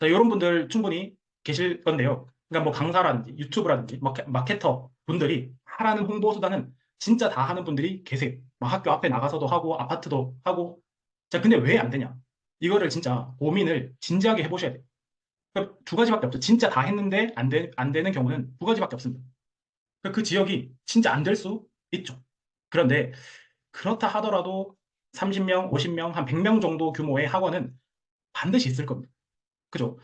자, 이런 분들 충분히 계실 건데요. 그러니까 뭐 강사라든지 유튜브라든지 마케터 분들이 하라는 홍보 수단은 진짜 다 하는 분들이 계세요. 막 학교 앞에 나가서도 하고 아파트도 하고. 자, 근데 왜 안 되냐? 이거를 진짜 고민을 진지하게 해보셔야 돼요. 그러니까 두 가지밖에 없죠. 진짜 다 했는데 안 되는 경우는 두 가지밖에 없습니다. 그러니까 그 지역이 진짜 안 될 수 있죠. 그런데 그렇다 하더라도 30명, 50명, 한 100명 정도 규모의 학원은 반드시 있을 겁니다. 그죠?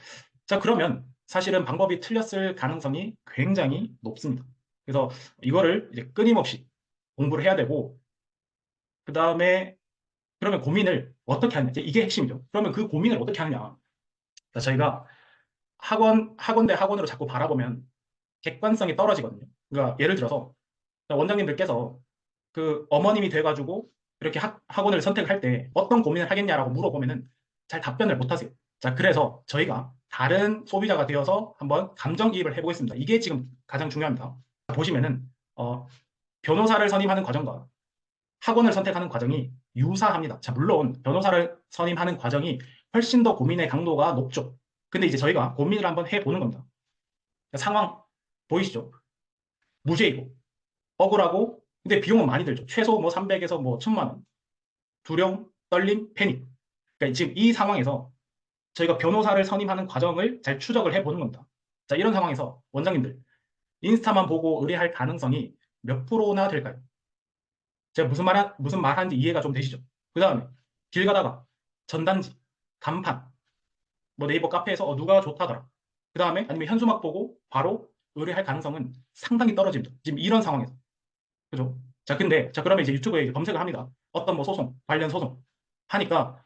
자, 그러면 사실은 방법이 틀렸을 가능성이 굉장히 높습니다. 그래서 이거를 이제 끊임없이 공부를 해야 되고, 그 다음에 그러면 고민을 어떻게 하느냐. 이게 핵심이죠. 그러면 그 고민을 어떻게 하느냐. 자, 저희가 학원 대 학원으로 자꾸 바라보면 객관성이 떨어지거든요. 그러니까 예를 들어서 원장님들께서 그 어머님이 돼가지고 이렇게 학원을 선택할 때 어떤 고민을 하겠냐라고 물어보면은 잘 답변을 못 하세요. 자, 그래서 저희가 다른 소비자가 되어서 한번 감정이입을 해보겠습니다. 이게 지금 가장 중요합니다. 보시면은, 변호사를 선임하는 과정과 학원을 선택하는 과정이 유사합니다. 자, 물론 변호사를 선임하는 과정이 훨씬 더 고민의 강도가 높죠. 근데 이제 저희가 고민을 한번 해보는 겁니다. 상황 보이시죠? 무죄이고, 억울하고, 근데 비용은 많이 들죠. 최소 뭐 300에서 뭐 1000만 원. 두려움, 떨림, 패닉. 그러니까 지금 이 상황에서 저희가 변호사를 선임하는 과정을 잘 추적을 해보는 겁니다. 자, 이런 상황에서 원장님들, 인스타만 보고 의뢰할 가능성이 몇 프로나 될까요? 제가 무슨 말 하는지 이해가 좀 되시죠? 그 다음에 길 가다가 전단지, 간판, 뭐 네이버 카페에서 누가 좋다더라. 그 다음에 아니면 현수막 보고 바로 의뢰할 가능성은 상당히 떨어집니다. 지금 이런 상황에서. 그죠? 자, 그러면 이제 유튜브에 이제 검색을 합니다. 어떤 뭐 소송, 관련 소송 하니까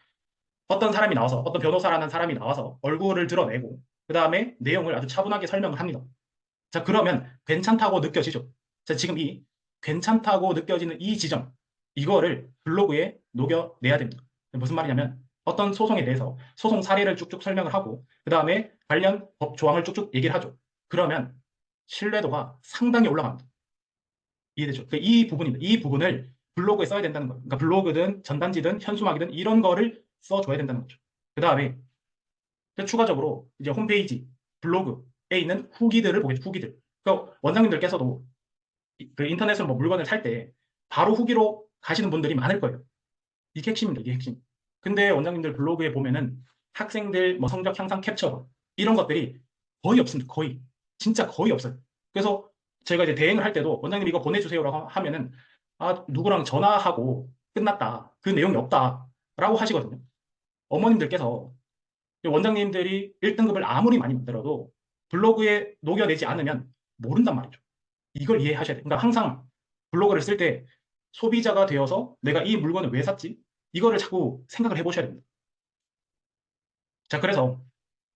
어떤 사람이 나와서, 어떤 변호사라는 사람이 나와서 얼굴을 드러내고, 그 다음에 내용을 아주 차분하게 설명을 합니다. 자, 그러면 괜찮다고 느껴지죠? 자, 지금 이 괜찮다고 느껴지는 이 지점, 이거를 블로그에 녹여내야 됩니다. 무슨 말이냐면, 어떤 소송에 대해서 소송 사례를 쭉쭉 설명을 하고, 그 다음에 관련 법 조항을 쭉쭉 얘기를 하죠. 그러면 신뢰도가 상당히 올라갑니다. 이해되죠? 이 부분입니다. 이 부분을 블로그에 써야 된다는 거예요. 그러니까 블로그든 전단지든 현수막이든 이런 거를 써줘야 된다는 거죠. 그 다음에 추가적으로 이제 홈페이지, 블로그에 있는 후기들을 보겠죠. 후기들. 그러니까 원장님들께서도 그 인터넷으로 뭐 물건을 살 때 바로 후기로 가시는 분들이 많을 거예요. 이게 핵심입니다. 이게 핵심. 근데 원장님들 블로그에 보면은 학생들 뭐 성적 향상 캡처 이런 것들이 거의 없습니다. 거의. 진짜 거의 없어요. 그래서 제가 이제 대행을 할 때도 원장님 이거 보내주세요라고 하면은 누구랑 전화하고 끝났다. 그 내용이 없다. 라고 하시거든요. 어머님들께서 원장님들이 1등급을 아무리 많이 만들어도 블로그에 녹여내지 않으면 모른단 말이죠. 이걸 이해하셔야 돼요. 그러니까 항상 블로그를 쓸 때 소비자가 되어서 내가 이 물건을 왜 샀지? 이거를 자꾸 생각을 해보셔야 됩니다. 자, 그래서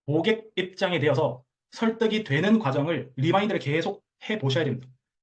고객 입장에 대해서 설득이 되는 과정을 리마인드를 계속 해보셔야 됩니다.